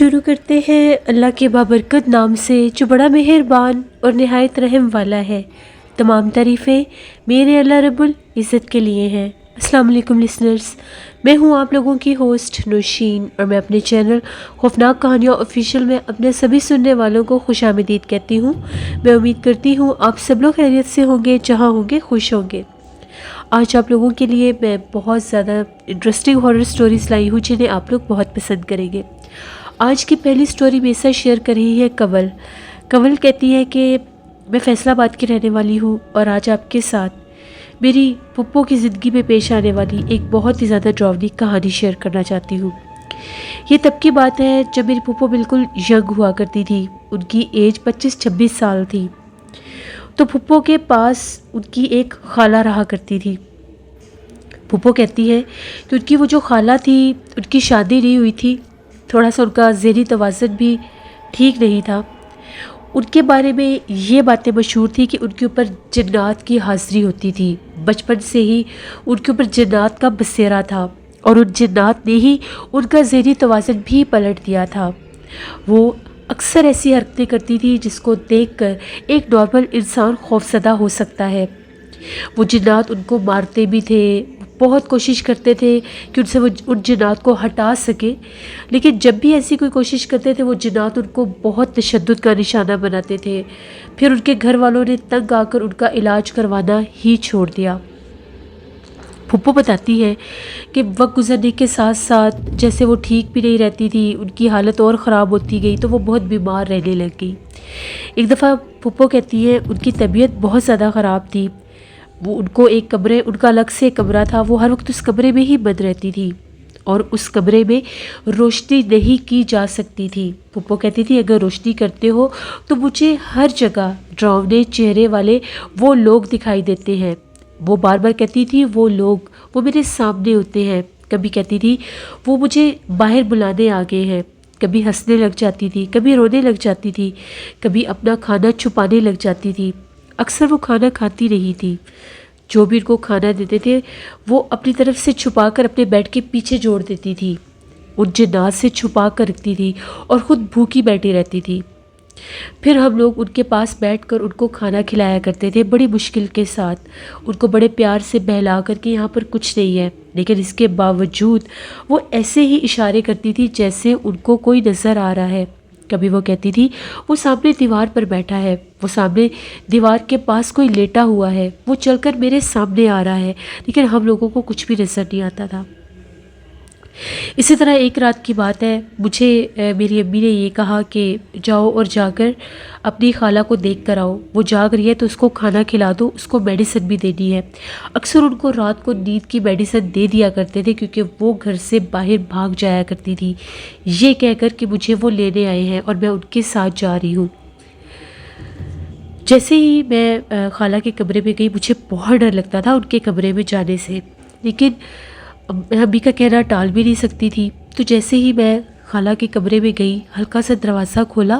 شروع کرتے ہیں اللہ کے بابرکت نام سے جو بڑا مہربان اور نہایت رحم والا ہے۔ تمام تعریفیں میرے اللہ رب العزت کے لیے ہیں۔ السلام علیکم لسنرز، میں ہوں آپ لوگوں کی ہوسٹ نوشین، اور میں اپنے چینل خوفناک کہانیاں آفیشیل میں اپنے سبھی سننے والوں کو خوش آمدید کہتی ہوں۔ میں امید کرتی ہوں آپ سب لوگ خیریت سے ہوں گے، جہاں ہوں گے خوش ہوں گے۔ آج آپ لوگوں کے لیے میں بہت زیادہ انٹرسٹنگ ہارر سٹوریز لائی ہوں جنہیں آپ لوگ بہت پسند کریں گے۔ آج کی پہلی سٹوری میرے ساتھ شیئر کر رہی ہے کنول۔ کنول کہتی ہے کہ میں فیصل آباد کی رہنے والی ہوں، اور آج آپ کے ساتھ میری پھپھو کی زندگی میں پیش آنے والی ایک بہت ہی زیادہ ڈراؤنی کہانی شیئر کرنا چاہتی ہوں۔ یہ تب کی بات ہے جب میری پھپھو بالکل ینگ ہوا کرتی تھی۔ ان کی ایج 25-26 سال تھی۔ تو پھپھو کے پاس ان کی ایک خالہ رہا کرتی تھی۔ پھپھو کہتی ہے کہ ان کی وہ جو خالہ تھی، ان کی شادی نہیں ہوئی تھی، تھوڑا سا ان کا ذہنی توازن بھی ٹھیک نہیں تھا۔ ان کے بارے میں یہ باتیں مشہور تھی کہ ان کے اوپر جنات کی حاضری ہوتی تھی۔ بچپن سے ہی ان کے اوپر جنات کا بسیرا تھا، اور ان جنات نے ہی ان کا ذہنی توازن بھی پلٹ دیا تھا۔ وہ اکثر ایسی حرکتیں کرتی تھی جس کو دیکھ کر ایک نارمل انسان خوفزدہ ہو سکتا ہے۔ وہ جنات ان کو مارتے بھی تھے، بہت کوشش کرتے تھے کہ ان سے وہ ان جنات کو ہٹا سکے، لیکن جب بھی ایسی کوئی کوشش کرتے تھے وہ جنات ان کو بہت تشدد کا نشانہ بناتے تھے۔ پھر ان کے گھر والوں نے تنگ آ کر ان کا علاج کروانا ہی چھوڑ دیا۔ پھپھو بتاتی ہے کہ وقت گزرنے کے ساتھ ساتھ جیسے وہ ٹھیک بھی نہیں رہتی تھی، ان کی حالت اور خراب ہوتی گئی، تو وہ بہت بیمار رہنے لگ گئی۔ ایک دفعہ پھپھو کہتی ہے ان کی طبیعت بہت زیادہ خراب تھی۔ وہ ان کو ایک کمرے، ان کا الگ سے ایک کمرہ تھا، وہ ہر وقت اس کمرے میں ہی بند رہتی تھی، اور اس کمرے میں روشنی نہیں کی جا سکتی تھی۔ پھپھو کہتی تھی اگر روشنی کرتے ہو تو مجھے ہر جگہ ڈراؤنے چہرے والے وہ لوگ دکھائی دیتے ہیں۔ وہ بار بار کہتی تھی وہ لوگ، وہ میرے سامنے ہوتے ہیں۔ کبھی کہتی تھی وہ مجھے باہر بلانے آ گئے ہیں۔ کبھی ہنسنے لگ جاتی تھی، کبھی رونے لگ جاتی تھی، کبھی اپنا کھانا چھپانے لگ جاتی تھی۔ اکثر وہ کھانا کھاتی نہیں تھی۔ جو بھی ان کو کھانا دیتے تھے وہ اپنی طرف سے چھپا کر اپنے بیڈ کے پیچھے جوڑ دیتی تھی، ان جنات سے چھپا کر رکھتی تھی، اور خود بھوکی بیٹھی رہتی تھی۔ پھر ہم لوگ ان کے پاس بیٹھ کر ان کو کھانا کھلایا کرتے تھے بڑی مشکل کے ساتھ، ان کو بڑے پیار سے بہلا کر کہ یہاں پر کچھ نہیں ہے، لیکن اس کے باوجود وہ ایسے ہی اشارے کرتی تھی جیسے ان کو کوئی نظر آ رہا ہے۔ کبھی وہ کہتی تھی وہ سامنے دیوار پر بیٹھا ہے، وہ سامنے دیوار کے پاس کوئی لیٹا ہوا ہے، وہ چل کر میرے سامنے آ رہا ہے، لیکن ہم لوگوں کو کچھ بھی نظر نہیں آتا تھا۔ اسی طرح ایک رات کی بات ہے، مجھے میری امی نے یہ کہا کہ جاؤ اور جا کر اپنی خالہ کو دیکھ کر آؤ، وہ جاگ رہی ہے تو اس کو کھانا کھلا دو، اس کو میڈیسن بھی دینی ہے۔ اکثر ان کو رات کو نیند کی میڈیسن دے دیا کرتے تھے کیونکہ وہ گھر سے باہر بھاگ جایا کرتی تھی، یہ کہہ کر کہ مجھے وہ لینے آئے ہیں اور میں ان کے ساتھ جا رہی ہوں۔ جیسے ہی میں خالہ کے کمرے میں گئی، مجھے بہت ڈر لگتا تھا ان کے کمرے میں جانے سے، لیکن امی کا کہنا ٹال بھی نہیں سکتی تھی۔ تو جیسے ہی میں خالہ کے کمرے میں گئی، ہلکا سا دروازہ کھولا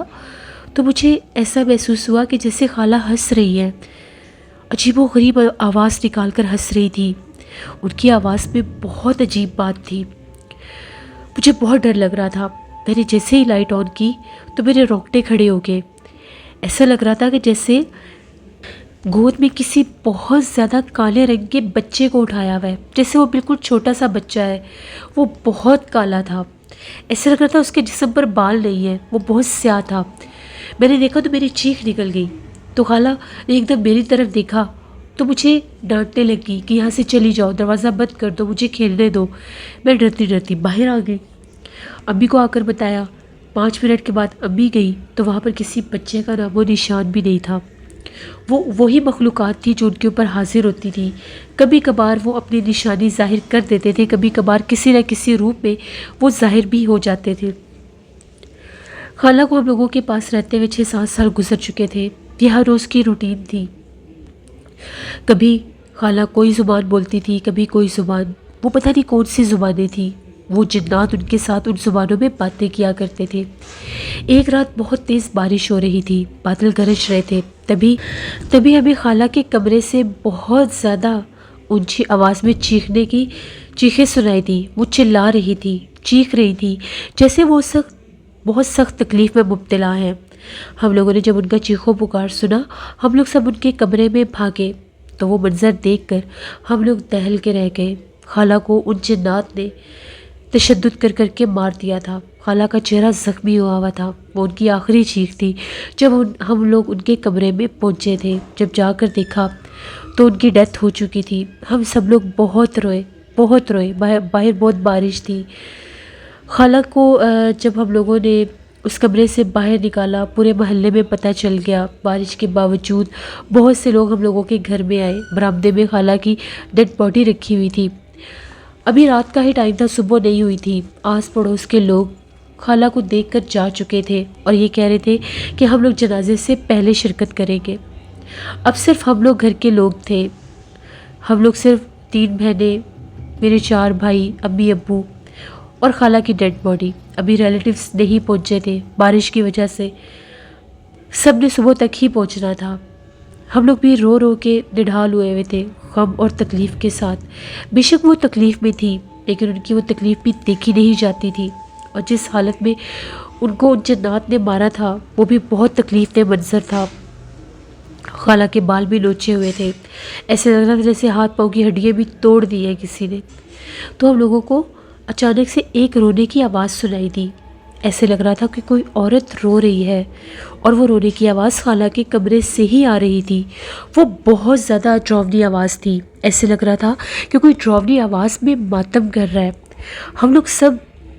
تو مجھے ایسا محسوس ہوا کہ جیسے خالہ ہنس رہی ہے، عجیب و غریب آواز نکال کر ہنس رہی تھی۔ ان کی آواز میں بہت عجیب بات تھی۔ مجھے بہت ڈر لگ رہا تھا۔ میں نے جیسے ہی لائٹ آن کی تو میرے رونگٹے کھڑے ہو گئے۔ ایسا لگ رہا تھا کہ جیسے گود میں کسی بہت زیادہ کالے رنگ کے بچے کو اٹھایا ہوا ہے، جیسے وہ بالکل چھوٹا سا بچہ ہے، وہ بہت کالا تھا۔ ایسا لگ رہا تھا اس کے جسم پر بال نہیں ہے، وہ بہت سیاہ تھا۔ میں نے دیکھا تو میری چیخ نکل گئی۔ تو خالہ نے ایک دم میری طرف دیکھا تو مجھے ڈانٹنے لگی کہ یہاں سے چلی جاؤ، دروازہ بند کر دو، مجھے کھیلنے دو۔ میں ڈرتی ڈرتی باہر آ گئی، امی کو آ کر بتایا۔ 5 منٹ کے بعد امی گئی تو وہاں پر کسی بچے کا نام و نشان بھی نہیں تھا۔ وہ وہی مخلوقات تھی جو ان کے اوپر حاضر ہوتی تھی۔ کبھی کبھار وہ اپنی نشانی ظاہر کر دیتے تھے، کبھی کبھار کسی نہ کسی روپ میں وہ ظاہر بھی ہو جاتے تھے۔ خالہ کو ہم لوگوں کے پاس رہتے ہوئے 6-7 سال گزر چکے تھے۔ یہ ہر روز کی روٹین تھی۔ کبھی خالہ کوئی زبان بولتی تھی، کبھی کوئی زبان، وہ پتہ نہیں کون سی زبانیں تھی۔ وہ جنات ان کے ساتھ ان زبانوں میں باتیں کیا کرتے تھے۔ ایک رات بہت تیز بارش ہو رہی تھی، بادل گرج رہے تھے۔ تبھی ہمیں خالہ کے کمرے سے بہت زیادہ اونچی آواز میں چیخیں سنائی دی۔ وہ چلا رہی تھی، چیخ رہی تھی، جیسے وہ اس وقت بہت سخت تکلیف میں مبتلا ہیں۔ ہم لوگوں نے جب ان کا چیخو پکار سنا، ہم لوگ سب ان کے کمرے میں بھاگے تو وہ منظر دیکھ کر ہم لوگ دہل کے رہ گئے۔ خالہ کو ان جنات نے تشدد کر کر کے مار دیا تھا۔ خالہ کا چہرہ زخمی ہوا تھا، وہ ان کی آخری چیخ تھی جب ہم لوگ ان کے کمرے میں پہنچے تھے۔ جب جا کر دیکھا تو ان کی ڈیتھ ہو چکی تھی۔ ہم سب لوگ بہت روئے، بہت روئے۔ باہر بہت بارش تھی۔ خالہ کو جب ہم لوگوں نے اس کمرے سے باہر نکالا، پورے محلے میں پتہ چل گیا۔ بارش کے باوجود بہت سے لوگ ہم لوگوں کے گھر میں آئے۔ برآمدے میں خالہ کی ڈیڈ باڈی رکھی ہوئی تھی۔ ابھی رات کا ہی ٹائم تھا، صبح نہیں ہوئی تھی۔ آس پڑوس کے لوگ خالہ کو دیکھ کر جا چکے تھے اور یہ کہہ رہے تھے کہ ہم لوگ جنازے سے پہلے شرکت کریں گے۔ اب صرف ہم لوگ گھر کے لوگ تھے۔ ہم لوگ صرف 3 بہنیں، میرے 4 بھائی، امی ابو اور خالہ کی ڈیڈ باڈی۔ ابھی ریلیٹیوز نہیں پہنچے تھے بارش کی وجہ سے، سب نے صبح تک ہی پہنچنا تھا۔ ہم لوگ بھی رو رو کے نڈھال ہوئے ہوئے تھے، غم اور تکلیف کے ساتھ۔ بے شک وہ تکلیف میں تھی، لیکن ان کی وہ تکلیف بھی دیکھی نہیں جاتی تھی، اور جس حالت میں ان کو ان جنات نے مارا تھا وہ بھی بہت تکلیف دہ منظر تھا۔ خالہ کے بال بھی نوچے ہوئے تھے، ایسے لگ رہا تھا جیسے ہاتھ پاؤں کی ہڈیاں بھی توڑ دی ہیں کسی نے۔ تو ہم لوگوں کو اچانک سے ایک رونے کی آواز سنائی دی۔ ایسے لگ رہا تھا کہ کوئی عورت رو رہی ہے، اور وہ رونے کی آواز خالہ کے کمرے سے ہی آ رہی تھی۔ وہ بہت زیادہ ڈراؤنی آواز تھی، ایسے لگ رہا تھا کہ کوئی ڈراؤنی آواز میں ماتم کر رہا ہے۔ ہم لوگ سب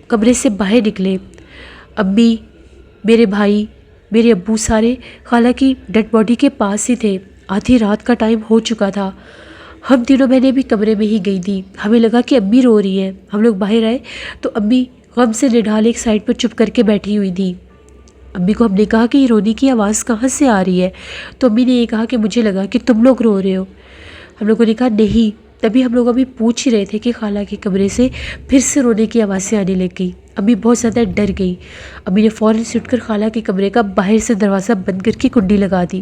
کمرے سے باہر نکلے، امی، میرے بھائی، میرے ابو، سارے خالہ کی ڈیڈ باڈی کے پاس ہی تھے۔ آدھی رات کا ٹائم ہو چکا تھا۔ ہم تینوں بہنیں بھی کمرے میں ہی گئی تھی۔ ہمیں لگا کہ امی رو رہی ہیں۔ ہم لوگ باہر آئے تو امی غم سے نڈھال ایک سائڈ پر چپ کر کے بیٹھی ہوئی تھی۔ امی کو ہم نے کہا کہ یہ رونے کی آواز کہاں سے آ رہی ہے؟ تو امی نے یہ کہا کہ مجھے لگا کہ تم لوگ رو رہے ہو۔ ہم لوگوں نے کہا نہیں۔ تبھی ہم لوگ ابھی پوچھ ہی رہے تھے کہ خالہ کے کمرے سے پھر سے رونے کی آوازیں آنے لگ گئی۔ امی بہت زیادہ ڈر گئی۔ امی نے فوراً سے اٹھ کر خالہ کے کمرے کا باہر سے دروازہ بند کر کے کنڈی لگا دی۔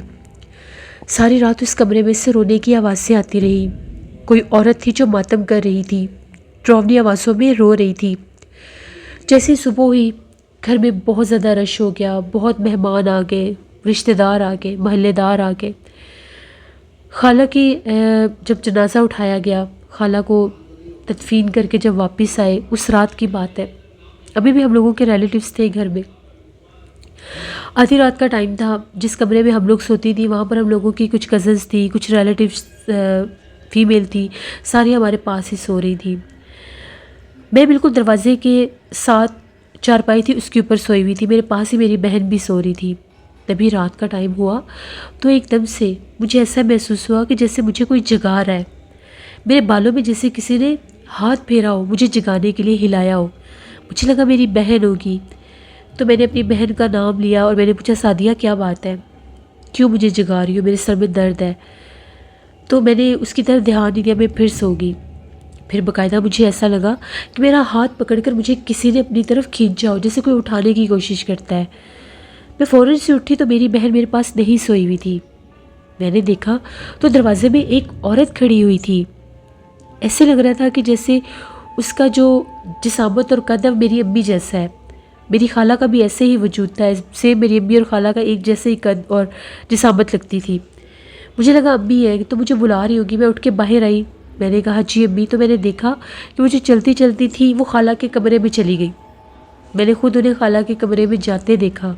ساری رات اس کمرے میں سے رونے کی آوازیں آتی رہی۔ کوئی عورت تھی جو ماتم کر رہی تھی، ڈراؤنی آوازوں میں رو رہی تھی۔ جیسے صبح ہوئی، گھر میں بہت زیادہ رش ہو گیا، بہت مہمان آ گئے، رشتہ دار آ گئے، محلے دار آ گئے۔ خالہ کی جب جنازہ اٹھایا گیا، خالہ کو تدفین کر کے جب واپس آئے، اس رات کی بات ہے، ابھی بھی ہم لوگوں کے ریلیٹیوز تھے گھر میں۔ آدھی رات کا ٹائم تھا۔ جس کمرے میں ہم لوگ سوتی تھی وہاں پر ہم لوگوں کی کچھ کزنز تھی، کچھ ریلیٹیوز فیمیل تھی، ساری ہمارے پاس ہی سو رہی تھی۔ میں بالکل دروازے کے ساتھ چارپائی تھی، اس کے اوپر سوئی ہوئی تھی، میرے پاس ہی میری بہن بھی سو رہی تھی۔ تبھی رات کا ٹائم ہوا تو ایک دم سے مجھے ایسا محسوس ہوا کہ جیسے مجھے کوئی جگا رہا ہے۔ میرے بالوں میں جیسے کسی نے ہاتھ پھیرا ہو، مجھے جگانے کے لیے ہلایا ہو۔ مجھے لگا میری بہن ہوگی، تو میں نے اپنی بہن کا نام لیا اور میں نے پوچھا سعدیہ کیا بات ہے، کیوں مجھے جگا رہی ہو، میرے سر میں درد ہے۔ تو میں نے اس کی طرف دھیان نہیں دیا، میں پھر سو گئی۔ پھر باقاعدہ مجھے ایسا لگا کہ میرا ہاتھ پکڑ کر مجھے کسی نے اپنی طرف کھینچا ہو، جیسے کوئی اٹھانے کی کوشش کرتا ہے۔ میں فوراً سے اٹھی تو میری بہن میرے پاس نہیں سوئی ہوئی تھی۔ میں نے دیکھا تو دروازے میں ایک عورت کھڑی ہوئی تھی۔ ایسے لگ رہا تھا کہ جیسے اس کا جو جسامت اور قد ہے میری امی جیسا ہے۔ میری خالہ کا بھی ایسے ہی وجود تھا، سیم میری امی اور خالہ کا ایک جیسے ہی قد اور جسامت لگتی تھی۔ مجھے لگا امی ہے تو مجھے بلا رہی ہوگی۔ میں اٹھ کے باہر آئی، میں نے کہا جی امی، تو میں نے دیکھا کہ مجھے چلتی چلتی تھی وہ خالہ کے کمرے میں چلی گئی۔ میں نے خود انہیں خالہ کے کمرے میں جاتے دیکھا۔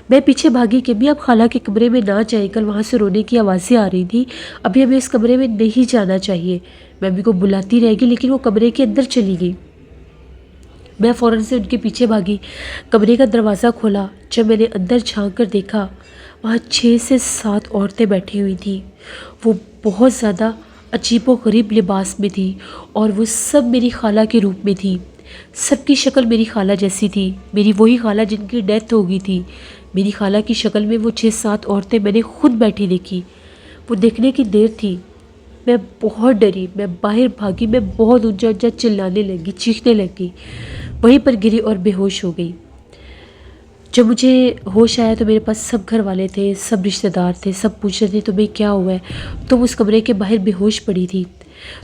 میں پیچھے بھاگی کہ امی آپ خالہ کے کمرے میں نہ جائیں، کل وہاں سے رونے کی آوازیں آ رہی تھی، ابھی ہمیں اس کمرے میں نہیں جانا چاہیے۔ میں امی کو بلاتی رہ گئی لیکن وہ کمرے کے اندر چلی گئی۔ میں فوراً سے ان کے پیچھے بھاگی، کمرے کا دروازہ کھولا۔ جب میں نے اندر جھانک کر دیکھا، وہاں 6 سے 7 عورتیں بیٹھی ہوئی تھیں۔ وہ بہت زیادہ عجیب و غریب لباس میں تھی اور وہ سب میری خالہ کے روپ میں تھی۔ سب کی شکل میری خالہ جیسی تھی، میری وہی خالہ جن کی ڈیتھ ہو گئی تھی۔ میری خالہ کی شکل میں وہ 6-7 عورتیں میں نے خود بیٹھی دیکھی۔ وہ دیکھنے کی دیر تھی، میں بہت ڈری، میں باہر بھاگی، میں بہت اونچا اونچا چلانے لگی، چیخنے لگی، وہیں پر گری اور بے ہوش ہو گئی۔ جب مجھے ہوش آیا تو میرے پاس سب گھر والے تھے، سب رشتہ دار تھے، سب پوچھ رہے تھے تمہیں کیا ہوا ہے؟ تو وہ اس کمرے کے باہر بے ہوش پڑی تھی۔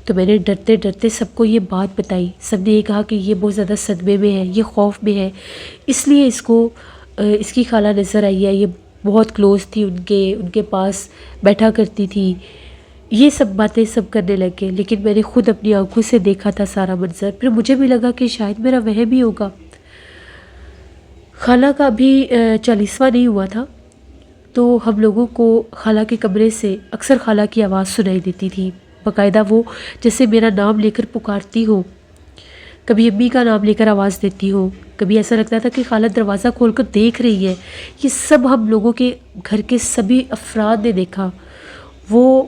تو میں نے ڈرتے ڈرتے سب کو یہ بات بتائی. سب نے یہ کہا کہ یہ بہت زیادہ صدمے میں ہے، یہ خوف میں ہے، اس لیے اس کی خالہ نظر آئی ہے، یہ بہت کلوز تھی ان کے پاس بیٹھا کرتی تھی. یہ سب باتیں سب کرنے لگے، لیکن میں نے خود اپنی آنکھوں سے دیکھا تھا سارا منظر. پھر مجھے بھی لگا کہ شاید میرا وہم ہی ہوگا. خالہ کا ابھی 40واں نہیں ہوا تھا، تو ہم لوگوں کو خالہ کے کمرے سے اکثر خالہ کی آواز سنائی دیتی تھی. باقاعدہ وہ جیسے میرا نام لے کر پکارتی ہو، کبھی امی کا نام لے کر آواز دیتی ہو، کبھی ایسا لگتا تھا کہ خالہ دروازہ کھول کر دیکھ رہی ہے. یہ سب ہم لوگوں کے گھر کے سبھی افراد نے دیکھا. وہ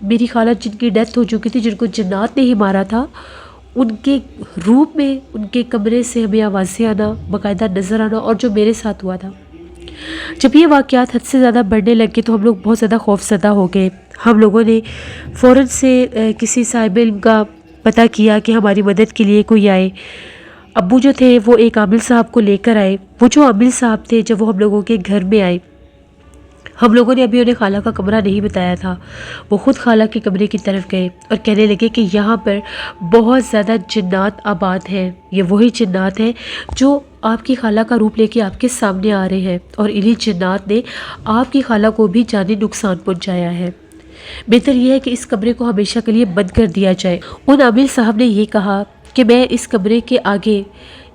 میری خالہ جن کی ڈیتھ ہو چکی تھی، جن کو جنات نے ہی مارا تھا، ان کے روپ میں ان کے کمرے سے ہمیں آوازیں آنا، باقاعدہ نظر آنا، اور جو میرے ساتھ ہوا تھا. جب یہ واقعات حد سے زیادہ بڑھنے لگے تو ہم لوگ بہت زیادہ خوف زدہ ہو گئے. ہم لوگوں نے فوراً سے کسی صاحب علم کا پتہ کیا کہ ہماری مدد کے لیے کوئی آئے. ابو جو تھے وہ ایک عامل صاحب کو لے کر آئے. وہ جو عامل صاحب تھے، جب وہ ہم لوگوں کے گھر میں آئے، ہم لوگوں نے ابھی انہیں خالہ کا کمرہ نہیں بتایا تھا. وہ خود خالہ کے کمرے کی طرف گئے اور کہنے لگے کہ یہاں پر بہت زیادہ جنات آباد ہیں. یہ وہی جنات ہیں جو آپ کی خالہ کا روپ لے کے آپ کے سامنے آ رہے ہیں، اور انہی جنات نے آپ کی خالہ کو بھی جانی نقصان پہنچایا ہے. بہتر یہ ہے کہ اس کمرے کو ہمیشہ کے لیے بند کر دیا جائے. ان عامل صاحب نے یہ کہا کہ میں اس کمرے کے آگے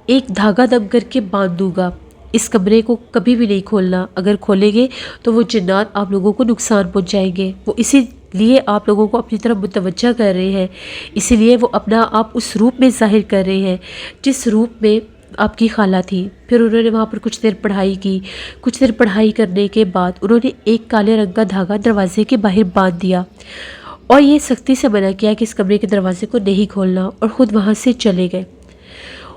ایک دھاگا دم کر کے باندھ دوں گا. اس کمرے کو کبھی بھی نہیں کھولنا. اگر کھولیں گے تو وہ جنات آپ لوگوں کو نقصان پہنچائیں گے. وہ اسی لیے آپ لوگوں کو اپنی طرف متوجہ کر رہے ہیں، اسی لیے وہ اپنا آپ اس روپ میں ظاہر کر رہے ہیں جس روپ میں آپ کی خالہ تھی. پھر انہوں نے وہاں پر کچھ دیر پڑھائی کی. کچھ دیر پڑھائی کرنے کے بعد انہوں نے ایک کالے رنگ کا دھاگا دروازے کے باہر باندھ دیا اور یہ سختی سے منع کیا کہ اس کمرے کے دروازے کو نہیں کھولنا، اور خود وہاں سے چلے گئے.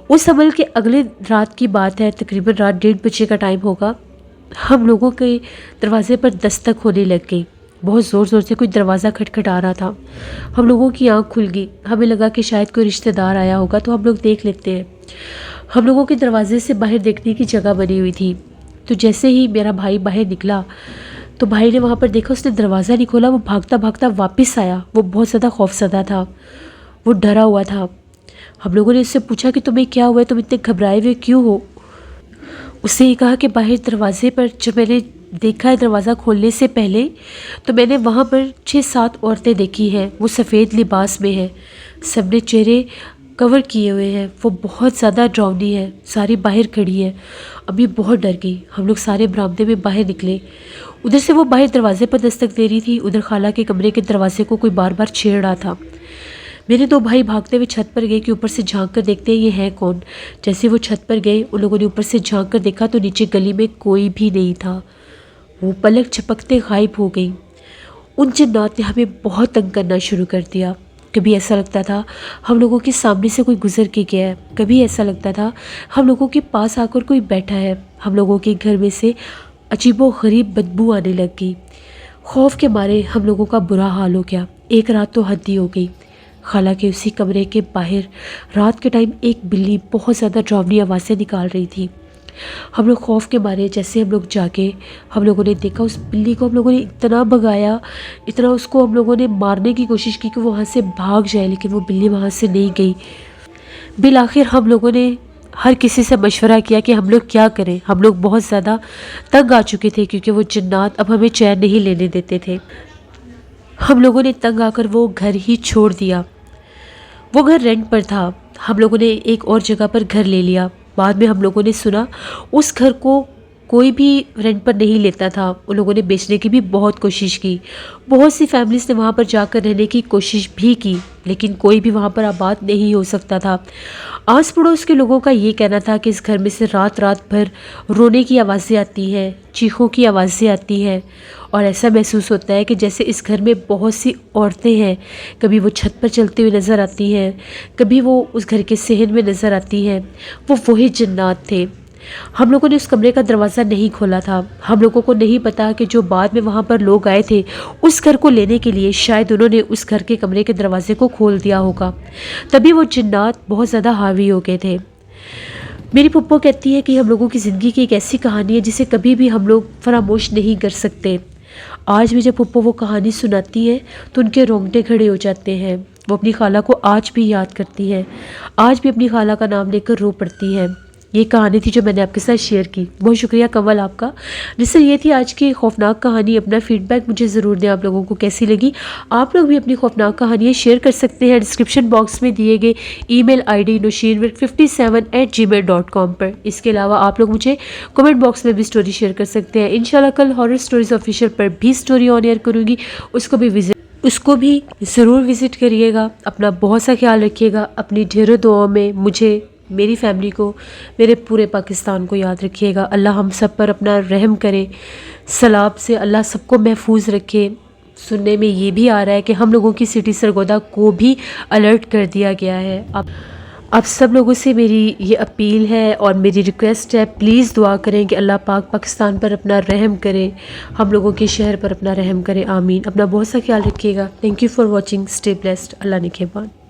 اس عمل کے اگلے رات کی بات ہے، تقریباً رات 1:30 بجے کا ٹائم ہوگا. ہم لوگوں کے دروازے پر دستک ہونے لگ گئی. بہت زور زور سے کوئی دروازہ کھٹکھٹا رہا تھا. ہم لوگوں کی آنکھ کھل گئی. ہمیں لگا کہ شاید کوئی رشتہ دار آیا ہوگا، تو ہم لوگ دیکھ لیتے ہیں. ہم لوگوں کے دروازے سے باہر دیکھنے کی جگہ بنی ہوئی تھی. تو جیسے ہی میرا بھائی باہر نکلا تو بھائی نے وہاں پر دیکھا، اس نے دروازہ نہیں کھولا. وہ بھاگتا بھاگتا واپس آیا. وہ بہت زیادہ خوف زدہ تھا، وہ ڈرا ہوا تھا. ہم لوگوں نے اس سے پوچھا کہ تمہیں کیا ہوا ہے، تم اتنے گھبرائے ہوئے کیوں ہو؟ اس نے یہ کہا کہ باہر دروازے پر جب میں نے دیکھا ہے دروازہ کھولنے سے پہلے، تو میں نے وہاں پر 6-7 عورتیں دیکھی ہیں. وہ سفید لباس میں ہیں، سب نے چہرے کور کیے ہوئے ہیں. وہ بہت زیادہ ڈراؤنی ہے، ساری باہر کھڑی ہے. ابھی بہت ڈر گئی. ہم لوگ سارے برآمدے میں باہر نکلے. ادھر سے وہ باہر دروازے پر دستک دے رہی تھی، ادھر خالہ کے کمرے کے دروازے کو کوئی بار بار چھیڑ رہا تھا. میرے 2 بھائی بھاگتے ہوئے چھت پر گئے کہ اوپر سے جھانک کر دیکھتے ہیں یہ ہے کون. جیسے وہ چھت پر گئے، ان لوگوں نے اوپر سے جھانک کر دیکھا تو نیچے گلی میں کوئی بھی نہیں تھا. وہ پلک چھپکتے غائب ہو گئی. ان جنات نے ہمیں بہت تنگ کرنا شروع کر دیا. کبھی ایسا لگتا تھا ہم لوگوں کے سامنے سے کوئی گزر کے گیا ہے، کبھی ایسا لگتا تھا ہم لوگوں کے پاس آ کر کوئی بیٹھا ہے. ہم لوگوں کے گھر میں سے عجیب و غریب بدبو آنے لگ گئی. خوف کے مارے ہم لوگوں کا برا حال ہو گیا. ایک رات تو حد ہی ہو گئی. خالہ کے اسی کمرے کے باہر رات کے ٹائم ایک بلی بہت زیادہ ڈراؤنی آوازیں نکال رہی تھی. ہم لوگ خوف کے مارے جیسے ہم لوگ جاگے، ہم لوگوں نے دیکھا اس بلی کو. ہم لوگوں نے اتنا بھگایا، اتنا اس کو ہم لوگوں نے مارنے کی کوشش کی کہ وہ وہاں سے بھاگ جائے، لیکن وہ بلی وہاں سے نہیں گئی. بالآخر ہم لوگوں نے ہر کسی سے مشورہ کیا کہ ہم لوگ کیا کریں. ہم لوگ بہت زیادہ تنگ آ چکے تھے کیونکہ وہ جنات اب ہمیں چین نہیں لینے دیتے تھے. ہم لوگوں نے تنگ آ کر وہ گھر ہی چھوڑ دیا. وہ گھر رینٹ پر تھا. ہم لوگوں نے ایک اور جگہ پر گھر لے لیا. بعد میں ہم لوگوں نے سنا اس گھر کو کوئی بھی رینٹ پر نہیں لیتا تھا. ان لوگوں نے بیچنے کی بھی بہت کوشش کی. بہت سی فیملیز نے وہاں پر جا کر رہنے کی کوشش بھی کی، لیکن کوئی بھی وہاں پر آباد نہیں ہو سکتا تھا. آس پڑوس کے لوگوں کا یہ کہنا تھا کہ اس گھر میں سے رات رات بھر رونے کی آوازیں آتی ہیں، چیخوں کی آوازیں آتی ہیں، اور ایسا محسوس ہوتا ہے کہ جیسے اس گھر میں بہت سی عورتیں ہیں. کبھی وہ چھت پر چلتے ہوئے نظر آتی ہیں، کبھی وہ اس گھر کے صحن میں نظر آتی ہیں. وہ وہی جنات تھے. ہم لوگوں نے اس کمرے کا دروازہ نہیں کھولا تھا. ہم لوگوں کو نہیں پتا کہ جو بعد میں وہاں پر لوگ آئے تھے اس گھر کو لینے کے لیے، شاید انہوں نے اس گھر کے کمرے کے دروازے کو کھول دیا ہوگا. تبھی وہ جنات بہت زیادہ حاوی ہو گئے تھے. میری پھپھو کہتی ہے کہ ہم لوگوں کی زندگی کی ایک ایسی کہانی ہے جسے کبھی بھی ہم لوگ فراموش نہیں کر سکتے. آج بھی جب پھپھو وہ کہانی سناتی ہے تو ان کے رونگٹے کھڑے ہو جاتے ہیں. وہ اپنی خالہ کو آج بھی یاد کرتی ہیں، آج بھی اپنی خالہ کا نام لے کر رو پڑتی ہیں۔ یہ کہانی تھی جو میں نے آپ کے ساتھ شیئر کی۔ بہت شکریہ کنول آپ کا۔ جس سے یہ تھی آج کی خوفناک کہانی۔ اپنا فیڈ بیک مجھے ضرور دیں آپ لوگوں کو کیسی لگی۔ آپ لوگ بھی اپنی خوفناک کہانیاں شیئر کر سکتے ہیں ڈسکرپشن باکس میں دیے گئے ای میل آئی ڈی noshinwirk57@gmail.com پر۔ اس کے علاوہ آپ لوگ مجھے کمنٹ باکس میں بھی سٹوری شیئر کر سکتے ہیں۔ انشاءاللہ کل ہارر سٹوریز آفیشیل پر بھی سٹوری آن ایئر کروں گی، اس کو بھی ضرور وزٹ کریے گا۔ اپنا بہت سا خیال رکھیے گا، اپنی ڈھیروں دعاؤں میں مجھے، میری فیملی کو، میرے پورے پاکستان کو یاد رکھیے گا۔ اللہ ہم سب پر اپنا رحم کرے، سیلاب سے اللہ سب کو محفوظ رکھے۔ سننے میں یہ بھی آ رہا ہے کہ ہم لوگوں کی سٹی سرگودا کو بھی الرٹ کر دیا گیا ہے۔ آپ سب لوگوں سے میری یہ اپیل ہے اور میری ریکویسٹ ہے، پلیز دعا کریں کہ اللہ پاک پاکستان پر اپنا رحم کرے، ہم لوگوں کے شہر پر اپنا رحم کرے، آمین۔ اپنا بہت سا خیال رکھیے گا۔ Thank you for watching, stay blessed, Allah نگہبان۔